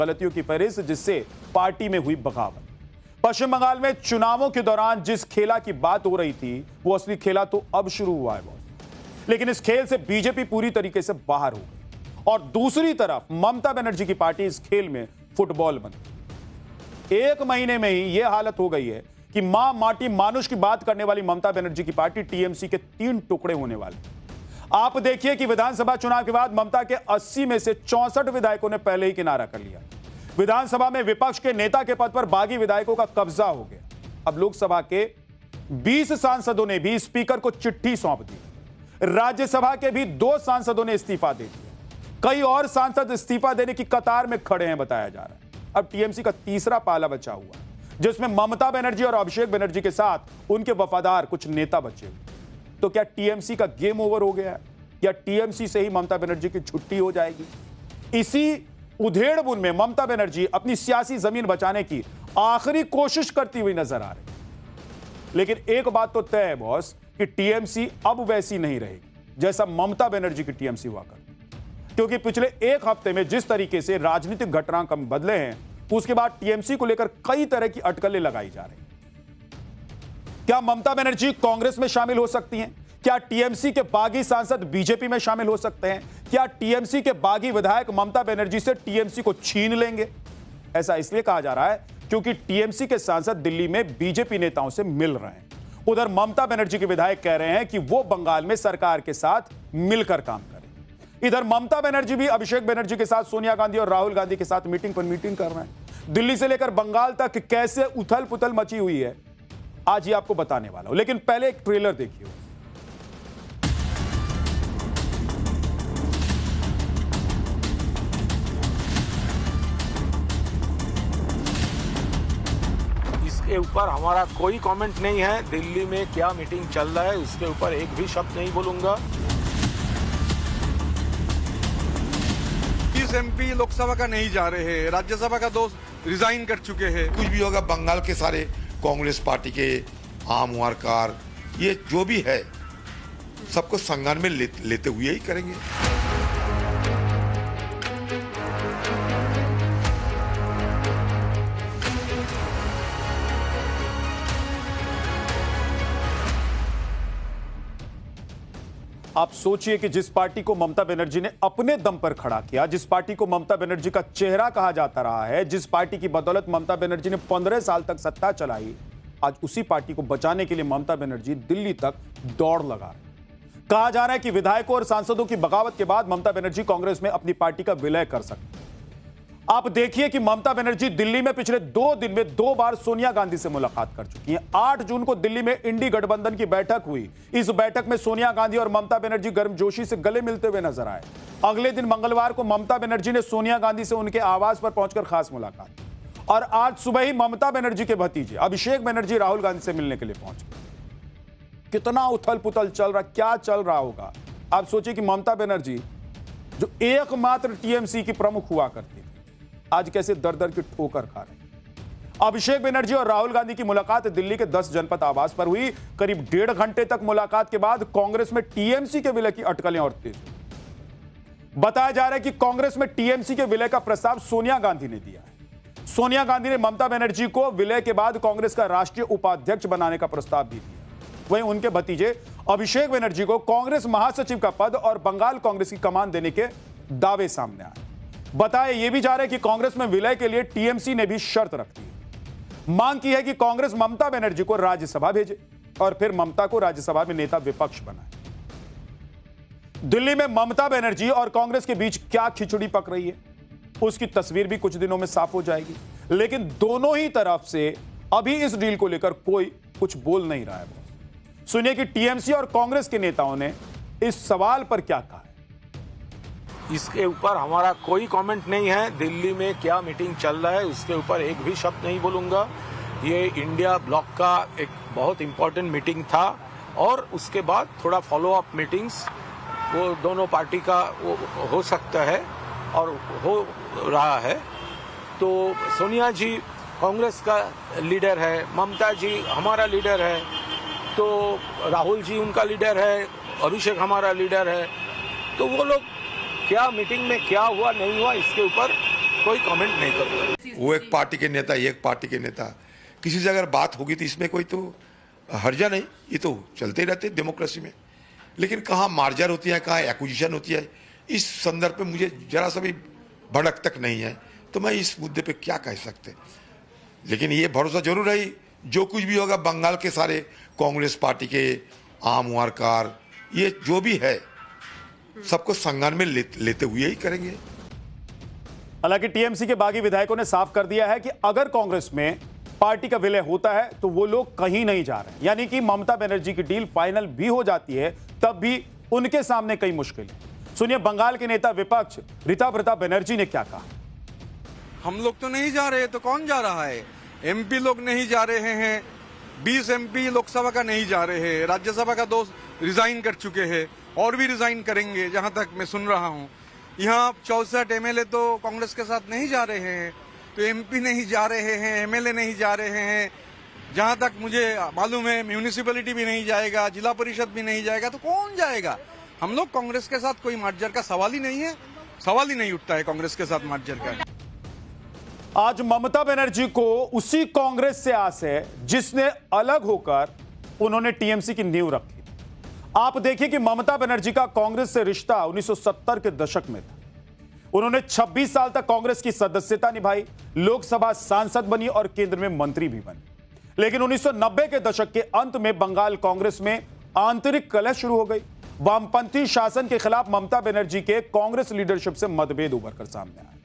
गलतियों की फहरिस्त, जिससे पार्टी में हुई बगावत। पश्चिम बंगाल में चुनावों के दौरान जिस खेला की बात हो रही थी, वो असली खेला तो अब शुरू हुआ है बॉस। लेकिन इस खेल से बीजेपी पूरी तरीके से बाहर हो गई और दूसरी तरफ ममता बनर्जी की पार्टी इस खेल में फुटबॉल बन गई। एक महीने में ही यह हालत हो गई है कि मां माटी मानुष की बात करने वाली ममता बनर्जी की पार्टी टीएमसी के 3 टुकड़े होने वाले। आप देखिए कि विधानसभा चुनाव के बाद ममता के 80 में से 64 विधायकों ने पहले ही किनारा कर लिया। विधानसभा में विपक्ष के नेता के पद पर बागी विधायकों का कब्जा हो गया। अब लोकसभा के 20 सांसदों ने भी स्पीकर को चिट्ठी सौंप दी। राज्यसभा के भी 2 सांसदों ने इस्तीफा दे दिया। कई और सांसद इस्तीफा देने की कतार में खड़े हैं, बताया जा रहा है। अब टीएमसी का तीसरा पाला बचा हुआ, जिसमें ममता बनर्जी और अभिषेक बनर्जी के साथ उनके वफादार कुछ नेता बचे हुए। तो क्या टीएमसी का गेम ओवर हो गया है, या टीएमसी से ही ममता बनर्जी की छुट्टी हो जाएगी? इसी उधेड़बुन में ममता बनर्जी अपनी सियासी जमीन बचाने की आखिरी कोशिश करती हुई नजर आ रही। लेकिन एक बात तो तय है बॉस कि टीएमसी अब वैसी नहीं रहेगी जैसा ममता बनर्जी की टीएमसी हुआ करती। क्योंकि पिछले एक हफ्ते में जिस तरीके से राजनीतिक घटनाक्रम बदले हैं, उसके बाद टीएमसी को लेकर कई तरह की अटकलें लगाई जा रही हैं। क्या ममता बनर्जी कांग्रेस में शामिल हो सकती हैं? क्या टीएमसी के बागी सांसद बीजेपी में शामिल हो सकते हैं? क्या टीएमसी के बागी विधायक ममता बनर्जी से टीएमसी को छीन लेंगे? ऐसा इसलिए कहा जा रहा है क्योंकि टीएमसी के सांसद दिल्ली में बीजेपी नेताओं से मिल रहे हैं। उधर ममता बनर्जी के विधायक कह रहे हैं कि वो बंगाल में सरकार के साथ मिलकर काम करें। इधर ममता बनर्जी भी अभिषेक बनर्जी के साथ सोनिया गांधी और राहुल गांधी के साथ मीटिंग पर मीटिंग कर रहे हैं। दिल्ली से लेकर बंगाल तक कैसे उथल पुथल मची हुई है, आज ही आपको बताने वाला हूं। लेकिन पहले एक ट्रेलर देखिए। इसके ऊपर हमारा कोई कमेंट नहीं है। दिल्ली में क्या मीटिंग चल रहा है उसके ऊपर एक भी शब्द नहीं बोलूंगा। एमपी लोकसभा का नहीं जा रहे हैं, राज्यसभा का 2 रिजाइन कर चुके हैं। कुछ भी होगा, बंगाल के सारे कांग्रेस पार्टी के आम वारकार, ये जो भी है सबको संज्ञान में लेते हुए ही करेंगे। आप सोचिए कि जिस पार्टी को ममता बनर्जी ने अपने दम पर खड़ा किया, जिस पार्टी को ममता बनर्जी का चेहरा कहा जाता रहा है, जिस पार्टी की बदौलत ममता बनर्जी ने 15 साल तक सत्ता चलाई, आज उसी पार्टी को बचाने के लिए ममता बनर्जी दिल्ली तक दौड़ लगा रहे। कहा जा रहा है कि विधायकों और सांसदों की बगावत के बाद ममता बनर्जी कांग्रेस में अपनी पार्टी का विलय कर सकती है। आप देखिए कि ममता बनर्जी दिल्ली में पिछले 2 दिन में 2 बार सोनिया गांधी से मुलाकात कर चुकी हैं। 8 जून को दिल्ली में इंडी गठबंधन की बैठक हुई। इस बैठक में सोनिया गांधी और ममता बनर्जी गर्मजोशी से गले मिलते हुए नजर आए। अगले दिन मंगलवार को ममता बनर्जी ने सोनिया गांधी से उनके आवास पर पहुंचकर खास मुलाकात की। और आज सुबह ही ममता बनर्जी के भतीजे अभिषेक बनर्जी राहुल गांधी से मिलने के लिए पहुंच गए। कितना उथल पुथल चल रहा, क्या चल रहा होगा? आप सोचिए कि ममता बनर्जी जो एकमात्र टीएमसी की प्रमुख हुआ करती, आज कैसे दर दर की ठोकर खा रहे हैं। अभिषेक बनर्जी और राहुल गांधी की मुलाकात दिल्ली के 10 जनपद आवास पर हुई। करीब 1.5 घंटे तक मुलाकात के बाद कांग्रेस में टीएमसी के विलय की अटकलें और तेज हुई। बताया जा रहा है कि कांग्रेस में टीएमसी के विलय का प्रस्ताव सोनिया गांधी ने दिया है। सोनिया गांधी ने ममता बनर्जी को विलय के बाद कांग्रेस का राष्ट्रीय उपाध्यक्ष बनाने का प्रस्ताव भी दिया। वहीं उनके भतीजे अभिषेक बनर्जी को कांग्रेस महासचिव का पद और बंगाल कांग्रेस की कमान देने के दावे सामने आए। बताया यह भी जा रहा है कि कांग्रेस में विलय के लिए टीएमसी ने भी शर्त रखी है। मांग की है कि कांग्रेस ममता बनर्जी को राज्यसभा भेजे और फिर ममता को राज्यसभा में नेता विपक्ष बनाए। दिल्ली में ममता बनर्जी और कांग्रेस के बीच क्या खिचड़ी पक रही है, उसकी तस्वीर भी कुछ दिनों में साफ हो जाएगी। लेकिन दोनों ही तरफ से अभी इस डील को लेकर कोई कुछ बोल नहीं रहा है। सुनिए कि टीएमसी और कांग्रेस के नेताओं ने इस सवाल पर क्या कहा है। इसके ऊपर हमारा कोई कमेंट नहीं है। दिल्ली में क्या मीटिंग चल रहा है उसके ऊपर एक भी शब्द नहीं बोलूंगा। ये इंडिया ब्लॉक का एक बहुत इम्पोर्टेंट मीटिंग था और उसके बाद थोड़ा फॉलो अप मीटिंग्स वो दोनों पार्टी का हो सकता है और हो रहा है। तो सोनिया जी कांग्रेस का लीडर है, ममता जी हमारा लीडर है, तो राहुल जी उनका लीडर है, अभिषेक हमारा लीडर है। तो वो लोग क्या मीटिंग में क्या हुआ नहीं हुआ इसके ऊपर कोई कमेंट नहीं करूंगा। वो एक पार्टी के नेता, ये एक पार्टी के नेता, किसी से अगर बात होगी तो इसमें कोई तो हर्जा नहीं, ये तो चलते ही रहते डेमोक्रेसी में। लेकिन कहाँ मार्जर होती है, कहाँ एक्विजिशन होती है, इस संदर्भ पे मुझे जरा सा भी भड़क तक नहीं है, तो मैं इस मुद्दे पे क्या कह सकते। लेकिन ये भरोसा जरूर है, जो कुछ भी होगा बंगाल के सारे कांग्रेस पार्टी के आम वारकार, ये जो भी है सबको संज्ञान में लेते हुए ही करेंगे। हालांकि टीएमसी के बागी विधायकों ने साफ कर दिया है कि अगर कांग्रेस में पार्टी का विलय होता है तो वो लोग कहीं नहीं जा रहे, यानी कि ममता बनर्जी की डील फाइनल भी हो जाती है तब भी उनके सामने कई मुश्किलें। सुनिए बंगाल के नेता विपक्ष ऋताभृता बनर्जी ने क्या कहा। हम लोग तो नहीं जा रहे, तो कौन जा रहा है? एमपी लोग नहीं जा रहे हैं, 20 एमपी लोकसभा का नहीं जा रहे हैं, राज्यसभा का 2 रिजाइन कर चुके हैं और भी रिजाइन करेंगे जहां तक मैं सुन रहा हूं। यहाँ 64 एमएलए तो कांग्रेस के साथ नहीं जा रहे हैं, तो एमपी नहीं जा रहे हैं, एमएलए नहीं जा रहे हैं, जहां तक मुझे मालूम है म्यूनिसिपैलिटी भी नहीं जाएगा, जिला परिषद भी नहीं जाएगा, तो कौन जाएगा? हम लोग कांग्रेस के साथ कोई मार्जर का सवाल ही नहीं है, सवाल ही नहीं उठता है कांग्रेस के साथ मार्जर का। आज ममता बनर्जी को उसी कांग्रेस से आस है जिसने अलग होकर उन्होंने टीएमसी की नींव रखी। आप देखिए कि ममता बनर्जी का कांग्रेस से रिश्ता 1970 के दशक में था। उन्होंने 26 साल तक कांग्रेस की सदस्यता निभाई, लोकसभा सांसद बनी और केंद्र में मंत्री भी बनी। लेकिन 1990 के दशक के अंत में बंगाल कांग्रेस में आंतरिक कलह शुरू हो गई। वामपंथी शासन के खिलाफ ममता बनर्जी के कांग्रेस लीडरशिप से मतभेद उभर कर सामने आए।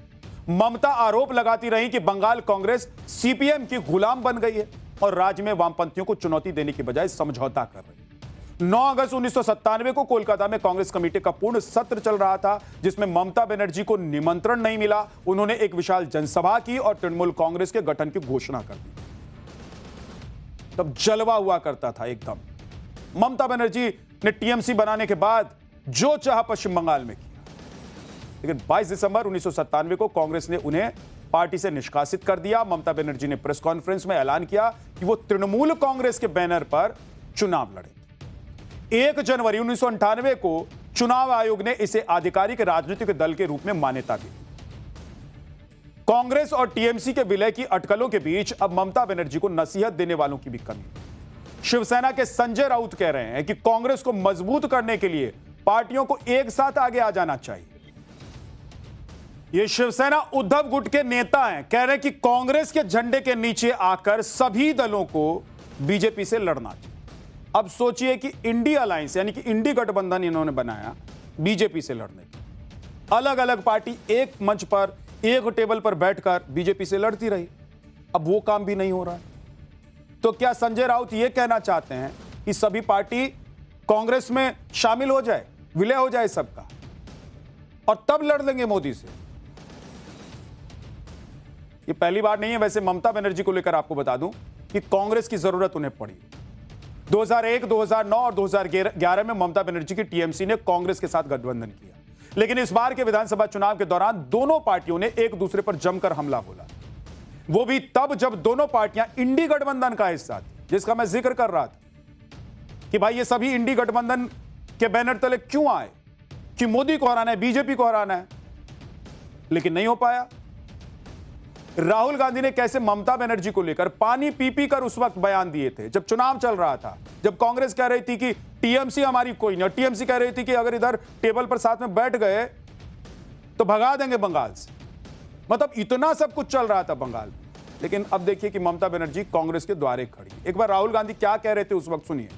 ममता आरोप लगाती रही कि बंगाल कांग्रेस सीपीएम की गुलाम बन गई है और राज्य में वामपंथियों को चुनौती देने की बजाय समझौता कर रही है। 9 अगस्त 1997 को कोलकाता में कांग्रेस कमेटी का पूर्ण सत्र चल रहा था, जिसमें ममता बनर्जी को निमंत्रण नहीं मिला। उन्होंने एक विशाल जनसभा की और तृणमूल कांग्रेस के गठन की घोषणा कर दी। तब जलवा हुआ करता था एकदम। ममता बनर्जी ने टीएमसी बनाने के बाद जो चाहा पश्चिम बंगाल में किया, लेकिन 22 दिसंबर 1997 को कांग्रेस ने उन्हें पार्टी से निष्कासित कर दिया। ममता बनर्जी ने प्रेस कॉन्फ्रेंस में ऐलान किया कि वो तृणमूल कांग्रेस के बैनर पर चुनाव लड़े। 1 जनवरी 1998 को चुनाव आयोग ने इसे आधिकारिक राजनीतिक दल के रूप में मान्यता दी। कांग्रेस और टीएमसी के विलय की अटकलों के बीच अब ममता बनर्जी को नसीहत देने वालों की भी कमी। शिवसेना के संजय राउत कह रहे हैं कि कांग्रेस को मजबूत करने के लिए पार्टियों को एक साथ आगे आ जाना चाहिए। ये शिवसेना उद्धव गुट के नेता हैं, कह रहे हैं कि कांग्रेस के झंडे के नीचे आकर सभी दलों को बीजेपी से लड़ना चाहिए। अब सोचिए कि इंडी अलायंस यानी कि इंडी गठबंधन इन्होंने बनाया बीजेपी से लड़ने की। अलग अलग पार्टी एक मंच पर, एक टेबल पर बैठकर बीजेपी से लड़ती रही। अब वो काम भी नहीं हो रहा है। तो क्या संजय राउत ये कहना चाहते हैं कि सभी पार्टी कांग्रेस में शामिल हो जाए, विलय हो जाए सबका, और तब लड़ लेंगे मोदी से? ये पहली बार नहीं है। वैसे ममता बनर्जी को लेकर आपको बता दूं कि कांग्रेस की जरूरत उन्हें पड़ी। 2001, 2009 और 2011 में ममता बनर्जी की टीएमसी ने कांग्रेस के साथ गठबंधन किया, लेकिन इस बार के विधानसभा चुनाव के दौरान दोनों पार्टियों ने एक दूसरे पर जमकर हमला बोला। वो भी तब जब दोनों पार्टियां इंडी गठबंधन का हिस्सा थी, जिसका मैं जिक्र कर रहा था कि भाई ये सभी इंडी गठबंधन के बैनर तले क्यों आए, कि मोदी को हराना है, बीजेपी को हराना है, लेकिन नहीं हो पाया। राहुल गांधी ने कैसे ममता बनर्जी को लेकर पानी पी पी कर उस वक्त बयान दिए थे जब चुनाव चल रहा था, जब कांग्रेस कह रही थी कि टीएमसी हमारी कोई नहीं, और टीएमसी कह रही थी कि अगर इधर टेबल पर साथ में बैठ गए तो भगा देंगे बंगाल से। मतलब इतना सब कुछ चल रहा था बंगाल में। लेकिन अब देखिए कि ममता बनर्जी कांग्रेस के द्वारे खड़ी। एक बार राहुल गांधी क्या कह रहे थे उस वक्त, सुनिए।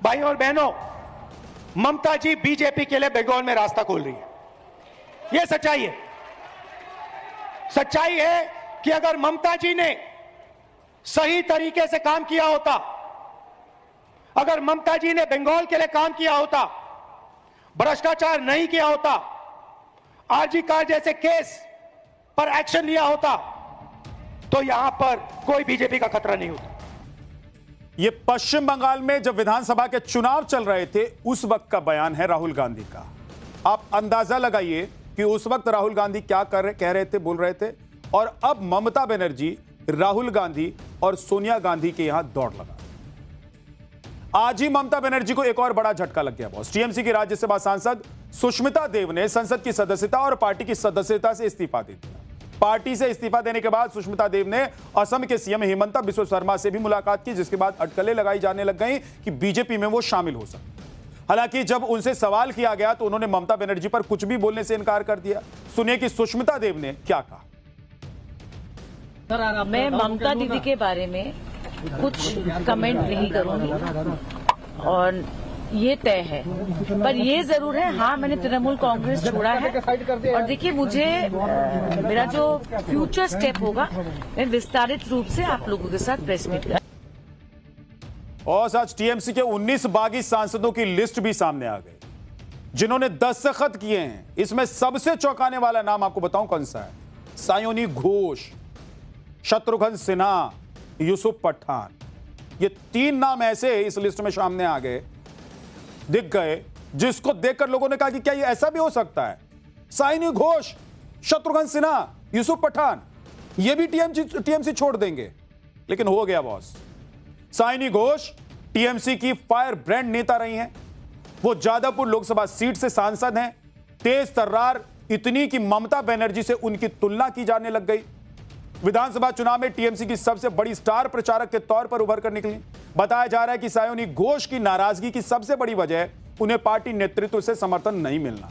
भाई और बहनों, ममता जी बीजेपी के लिए बंगाल में रास्ता खोल रही है। यह सच्चाई है। सच्चाई है कि अगर ममता जी ने सही तरीके से काम किया होता, अगर ममता जी ने बंगाल के लिए काम किया होता, भ्रष्टाचार नहीं किया होता, आरजी कार जैसे केस पर एक्शन लिया होता, तो यहां पर कोई बीजेपी का खतरा नहीं होता। ये पश्चिम बंगाल में जब विधानसभा के चुनाव चल रहे थे उस वक्त का बयान है राहुल गांधी का। आप अंदाजा लगाइए कि उस वक्त राहुल गांधी क्या कह रहे थे, बोल रहे थे, और अब ममता बनर्जी, राहुल गांधी और सोनिया गांधी के यहां दौड़ लगा। आज ही ममता बनर्जी को एक और बड़ा झटका लग गया बॉस। टीएमसी की राज्यसभा सांसद सुष्मिता देव ने संसद की सदस्यता और पार्टी की सदस्यता से इस्तीफा दे दिया। पार्टी से इस्तीफा देने के बाद सुष्मिता देव ने असम के सीएम हिमंता बिस्वा शर्मा से भी मुलाकात की, जिसके बाद अटकलें लगाई जाने लग गई कि बीजेपी में वो शामिल हो सकते। हालांकि जब उनसे सवाल किया गया तो उन्होंने ममता बनर्जी पर कुछ भी बोलने से इनकार कर दिया। सुनिए कि सुष्मिता देव ने क्या कहा। मैं ममता दीदी के बारे में कुछ कमेंट नहीं करूंगी और ये तय है, पर ये जरूर है, हाँ मैंने तृणमूल कांग्रेस छोड़ा है और देखिए मुझे मेरा जो फ्यूचर स्टेप होगा मैं विस्तारित रूप से आप लोगों के साथ प्रेस मीट कर। और आज टीएमसी के 19 बागी सांसदों की लिस्ट भी सामने आ गई जिन्होंने दस्तखत किए हैं। इसमें सबसे चौंकाने वाला नाम आपको बताऊं कौन सा है? सायोनी घोष, शत्रुघ्न सिन्हा, यूसुफ पठान। ये 3 नाम ऐसे इस लिस्ट में सामने आ गए, दिख गए, जिसको देखकर लोगों ने कहा कि क्या ये ऐसा भी हो सकता है? सायोनी घोष, शत्रुघ्न सिन्हा, यूसुफ पठान, ये भी टीएमसी छोड़ देंगे। लेकिन हो गया बॉस। सायोनी घोष टीएमसी की फायर ब्रांड नेता रही हैं। वो जादवपुर लोकसभा सीट से सांसद हैं। तेज तर्रार इतनी कि ममता बनर्जी से उनकी तुलना की जाने लग गई। विधानसभा चुनाव में टीएमसी की सबसे बड़ी स्टार प्रचारक के तौर पर उभर कर निकली। बताया जा रहा है कि सायोनी घोष की नाराजगी की सबसे बड़ी वजह उन्हें पार्टी नेतृत्व से समर्थन नहीं मिलना।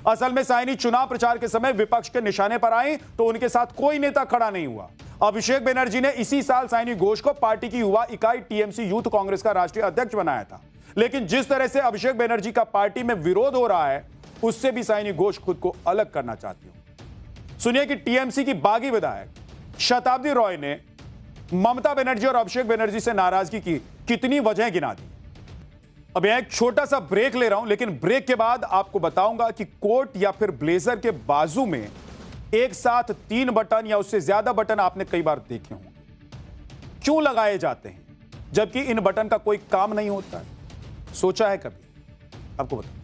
असल में सायोनी चुनाव प्रचार के समय विपक्ष के निशाने पर आई तो उनके साथ कोई नेता खड़ा नहीं हुआ। अभिषेक बनर्जी ने इसी साल सायोनी घोष को पार्टी की युवा इकाई टीएमसी यूथ कांग्रेस का राष्ट्रीय अध्यक्ष बनाया था। लेकिन जिस तरह से अभिषेक बनर्जी का पार्टी में विरोध हो रहा है, उससे भी सायोनी घोष खुद को अलग करना चाहती हूं। सुनिए कि टीएमसी की बागी विधायक शताब्दी रॉय ने ममता बनर्जी और अभिषेक बनर्जी से नाराजगी की कितनी वजह गिना दी। अब यह एक छोटा सा ब्रेक ले रहा हूं, लेकिन ब्रेक के बाद आपको बताऊंगा कि कोट या फिर ब्लेजर के बाजू में एक साथ 3 बटन या उससे ज्यादा बटन आपने कई बार देखे होंगे। क्यों लगाए जाते हैं जबकि इन बटन का कोई काम नहीं होता है? सोचा है कभी? आपको बताऊं।